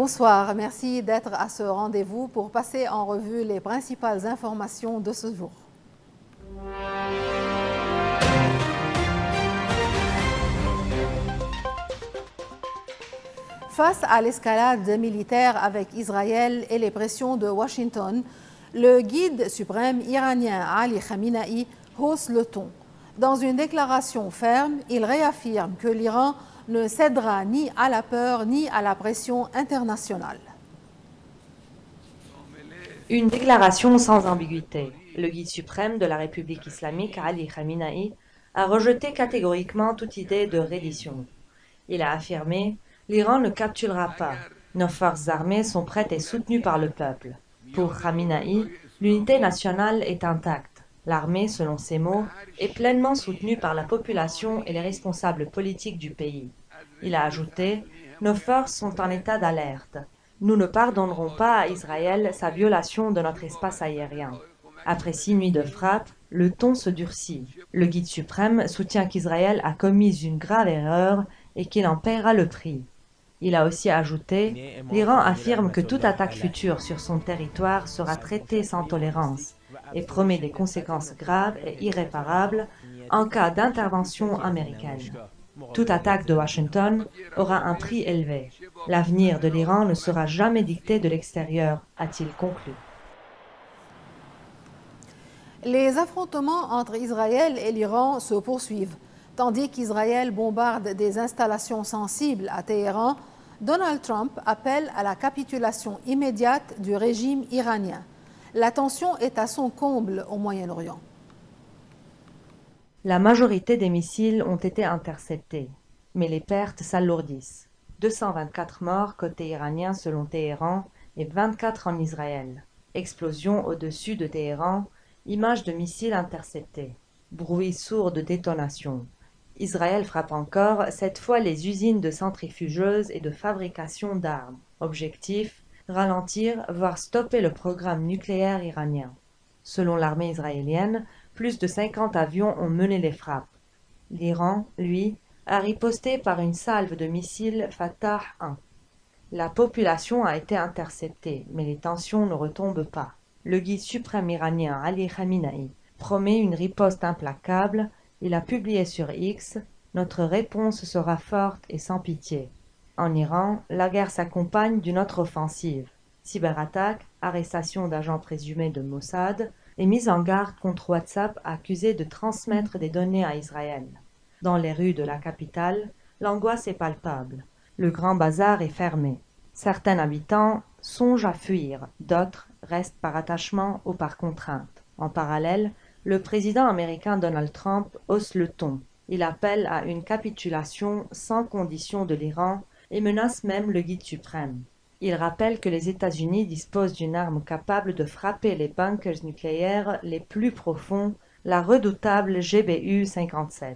Bonsoir, merci d'être à ce rendez-vous pour passer en revue les principales informations de ce jour. Face à l'escalade militaire avec Israël et les pressions de Washington, le guide suprême iranien Ali Khamenei hausse le ton. Dans une déclaration ferme, il réaffirme que l'Iran ne cédera ni à la peur ni à la pression internationale. Une déclaration sans ambiguïté. Le guide suprême de la République islamique, Ali Khamenei, a rejeté catégoriquement toute idée de reddition. Il a affirmé « L'Iran ne capturera pas. Nos forces armées sont prêtes et soutenues par le peuple. » Pour Khamenei, l'unité nationale est intacte. L'armée, selon ses mots, est pleinement soutenue par la population et les responsables politiques du pays. Il a ajouté « Nos forces sont en état d'alerte. Nous ne pardonnerons pas à Israël sa violation de notre espace aérien. » Après 6 nuits de frappe, le ton se durcit. Le guide suprême soutient qu'Israël a commis une grave erreur et qu'il en paiera le prix. Il a aussi ajouté « L'Iran affirme que toute attaque future sur son territoire sera traitée sans tolérance et promet des conséquences graves et irréparables en cas d'intervention américaine. Toute attaque de Washington aura un prix élevé. L'avenir de l'Iran ne sera jamais dicté de l'extérieur, a-t-il conclu. Les affrontements entre Israël et l'Iran se poursuivent. Tandis qu'Israël bombarde des installations sensibles à Téhéran, Donald Trump appelle à la capitulation immédiate du régime iranien. La tension est à son comble au Moyen-Orient. La majorité des missiles ont été interceptés, mais les pertes s'alourdissent. 224 morts côté iranien selon Téhéran et 24 en Israël. Explosion au-dessus de Téhéran, images de missiles interceptés. Bruit sourd de détonation. Israël frappe encore, cette fois les usines de centrifugeuses et de fabrication d'armes. Objectif, ralentir, voire stopper le programme nucléaire iranien. Selon l'armée israélienne, plus de 50 avions ont mené les frappes. L'Iran, lui, a riposté par une salve de missiles Fatah 1. La population a été interceptée, mais les tensions ne retombent pas. Le guide suprême iranien Ali Khamenei promet une riposte implacable. Il a publié sur X « Notre réponse sera forte et sans pitié ». En Iran, la guerre s'accompagne d'une autre offensive. Cyberattaques, arrestation d'agents présumés de Mossad et mise en garde contre WhatsApp accusé de transmettre des données à Israël. Dans les rues de la capitale, l'angoisse est palpable. Le grand bazar est fermé. Certains habitants songent à fuir, d'autres restent par attachement ou par contrainte. En parallèle, le président américain Donald Trump hausse le ton. Il appelle à une capitulation sans condition de l'Iran et menace même le guide suprême. Il rappelle que les États-Unis disposent d'une arme capable de frapper les bunkers nucléaires les plus profonds, la redoutable GBU-57.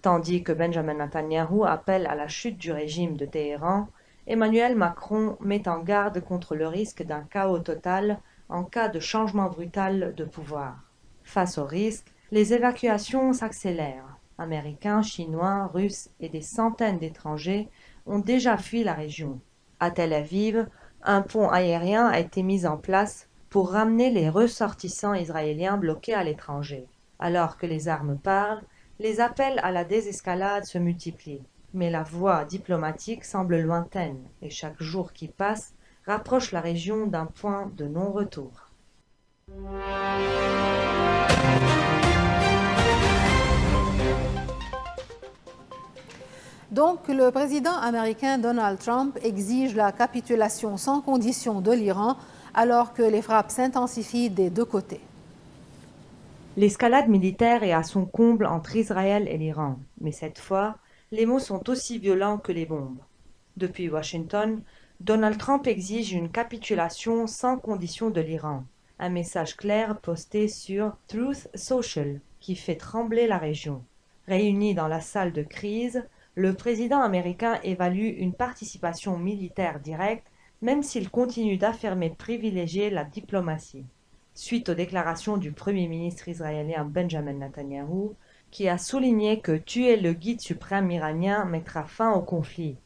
Tandis que Benjamin Netanyahou appelle à la chute du régime de Téhéran, Emmanuel Macron met en garde contre le risque d'un chaos total en cas de changement brutal de pouvoir. Face au risque, les évacuations s'accélèrent. Américains, Chinois, Russes et des centaines d'étrangers ont déjà fui la région. À Tel Aviv, un pont aérien a été mis en place pour ramener les ressortissants israéliens bloqués à l'étranger. Alors que les armes parlent, les appels à la désescalade se multiplient. Mais la voie diplomatique semble lointaine et chaque jour qui passe rapproche la région d'un point de non-retour. Donc, le président américain Donald Trump exige la capitulation sans condition de l'Iran alors que les frappes s'intensifient des deux côtés. L'escalade militaire est à son comble entre Israël et l'Iran, mais cette fois, les mots sont aussi violents que les bombes. Depuis Washington, Donald Trump exige une capitulation sans condition de l'Iran, un message clair posté sur Truth Social qui fait trembler la région. Réunis dans la salle de crise, le président américain évalue une participation militaire directe, même s'il continue d'affirmer privilégier la diplomatie. Suite aux déclarations du Premier ministre israélien Benjamin Netanyahou, qui a souligné que tuer le guide suprême iranien mettra fin au conflit.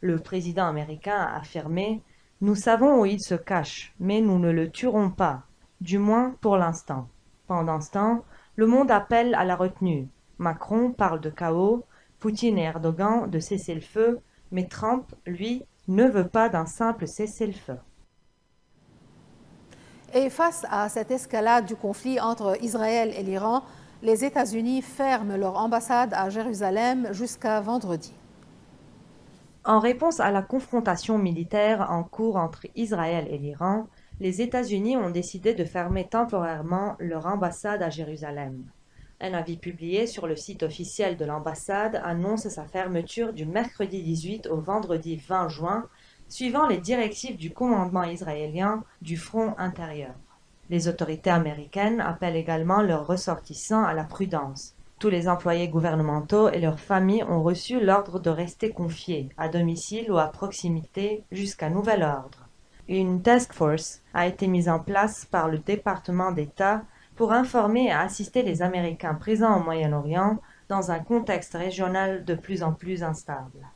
Le président américain a affirmé « Nous savons où il se cache, mais nous ne le tuerons pas, du moins pour l'instant. Pendant ce temps, le monde appelle à la retenue. Macron parle de chaos, Poutine et Erdogan de cessez-le-feu, mais Trump, lui, ne veut pas d'un simple cessez-le-feu. Et face à cette escalade du conflit entre Israël et l'Iran, les États-Unis ferment leur ambassade à Jérusalem jusqu'à vendredi. En réponse à la confrontation militaire en cours entre Israël et l'Iran, les États-Unis ont décidé de fermer temporairement leur ambassade à Jérusalem. Un avis publié sur le site officiel de l'ambassade annonce sa fermeture du mercredi 18 au vendredi 20 juin, suivant les directives du commandement israélien du front intérieur. Les autorités américaines appellent également leurs ressortissants à la prudence. Tous les employés gouvernementaux et leurs familles ont reçu l'ordre de rester confiés, à domicile ou à proximité, jusqu'à nouvel ordre. Une task force a été mise en place par le département d'État pour informer et assister les Américains présents au Moyen-Orient dans un contexte régional de plus en plus instable.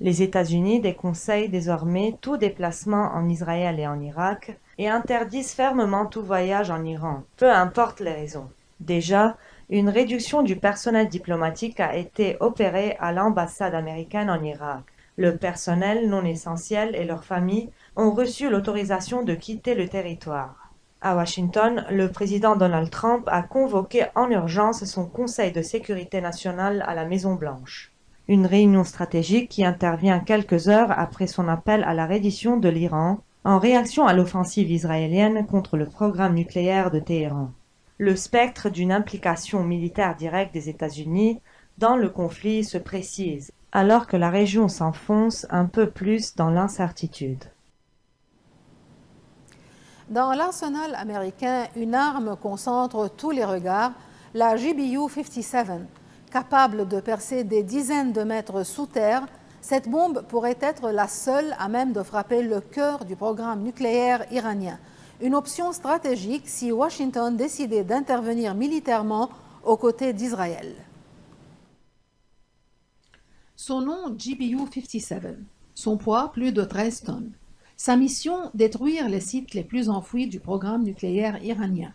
Les États-Unis déconseillent désormais tout déplacement en Israël et en Irak et interdisent fermement tout voyage en Iran, peu importe les raisons. Déjà, une réduction du personnel diplomatique a été opérée à l'ambassade américaine en Irak. Le personnel non essentiel et leurs familles ont reçu l'autorisation de quitter le territoire. À Washington, le président Donald Trump a convoqué en urgence son Conseil de sécurité nationale à la Maison-Blanche. Une réunion stratégique qui intervient quelques heures après son appel à la reddition de l'Iran, en réaction à l'offensive israélienne contre le programme nucléaire de Téhéran. Le spectre d'une implication militaire directe des États-Unis dans le conflit se précise, alors que la région s'enfonce un peu plus dans l'incertitude. Dans l'arsenal américain, une arme concentre tous les regards, la GBU-57. Capable de percer des dizaines de mètres sous terre, cette bombe pourrait être la seule à même de frapper le cœur du programme nucléaire iranien. Une option stratégique si Washington décidait d'intervenir militairement aux côtés d'Israël. Son nom, GBU-57. Son poids, plus de 13 tonnes. Sa mission, détruire les sites les plus enfouis du programme nucléaire iranien.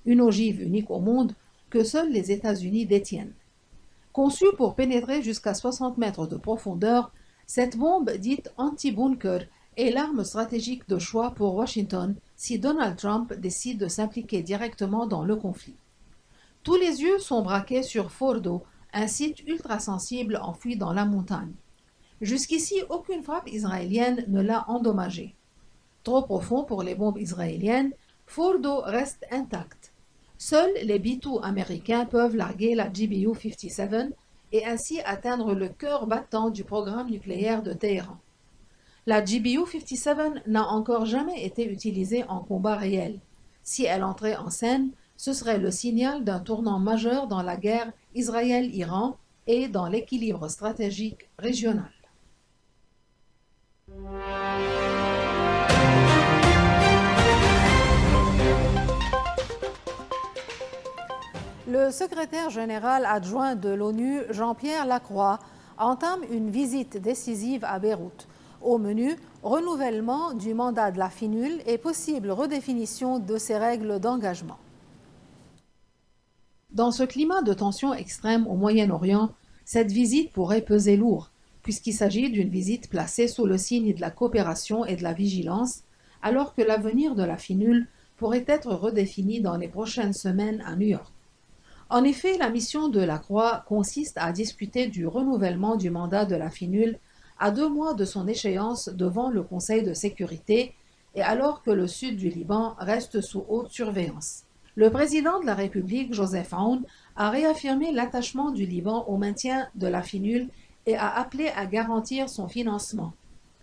Une ogive unique au monde que seuls les États-Unis détiennent. Conçue pour pénétrer jusqu'à 60 mètres de profondeur, cette bombe dite anti-bunker est l'arme stratégique de choix pour Washington si Donald Trump décide de s'impliquer directement dans le conflit. Tous les yeux sont braqués sur Fordo, un site ultra-sensible enfoui dans la montagne. Jusqu'ici, aucune frappe israélienne ne l'a endommagé. Trop profond pour les bombes israéliennes, Fordo reste intact. Seuls les B-2 américains peuvent larguer la GBU-57 et ainsi atteindre le cœur battant du programme nucléaire de Téhéran. La GBU-57 n'a encore jamais été utilisée en combat réel. Si elle entrait en scène, ce serait le signal d'un tournant majeur dans la guerre Israël-Iran et dans l'équilibre stratégique régional. Le secrétaire général adjoint de l'ONU, Jean-Pierre Lacroix, entame une visite décisive à Beyrouth. Au menu, renouvellement du mandat de la FINUL et possible redéfinition de ses règles d'engagement. Dans ce climat de tension extrême au Moyen-Orient, cette visite pourrait peser lourd, puisqu'il s'agit d'une visite placée sous le signe de la coopération et de la vigilance, alors que l'avenir de la FINUL pourrait être redéfini dans les prochaines semaines à New York. En effet, la mission de Lacroix consiste à discuter du renouvellement du mandat de la FINUL à 2 mois de son échéance devant le Conseil de sécurité et alors que le sud du Liban reste sous haute surveillance. Le président de la République, Joseph Aoun, a réaffirmé l'attachement du Liban au maintien de la FINUL et a appelé à garantir son financement.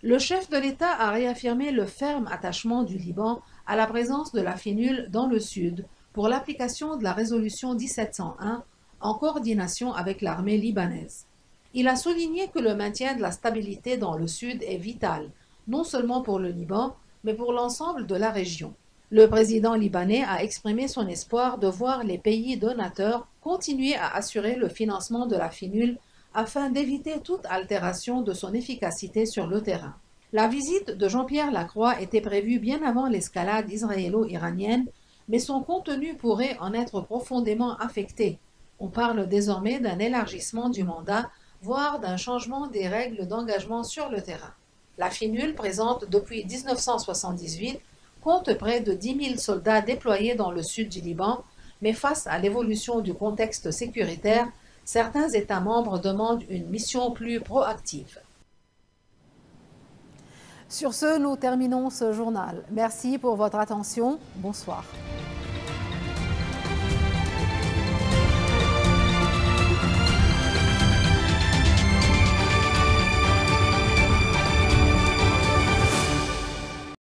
Le chef de l'État a réaffirmé le ferme attachement du Liban à la présence de la FINUL dans le sud pour l'application de la résolution 1701 en coordination avec l'armée libanaise. Il a souligné que le maintien de la stabilité dans le sud est vital, non seulement pour le Liban, mais pour l'ensemble de la région. Le président libanais a exprimé son espoir de voir les pays donateurs continuer à assurer le financement de la FINUL afin d'éviter toute altération de son efficacité sur le terrain. La visite de Jean-Pierre Lacroix était prévue bien avant l'escalade israélo-iranienne, mais son contenu pourrait en être profondément affecté. On parle désormais d'un élargissement du mandat, voire d'un changement des règles d'engagement sur le terrain. La FINUL, présente depuis 1978, compte près de 10 000 soldats déployés dans le sud du Liban, mais face à l'évolution du contexte sécuritaire, certains États membres demandent une mission plus proactive. Sur ce, nous terminons ce journal. Merci pour votre attention. Bonsoir.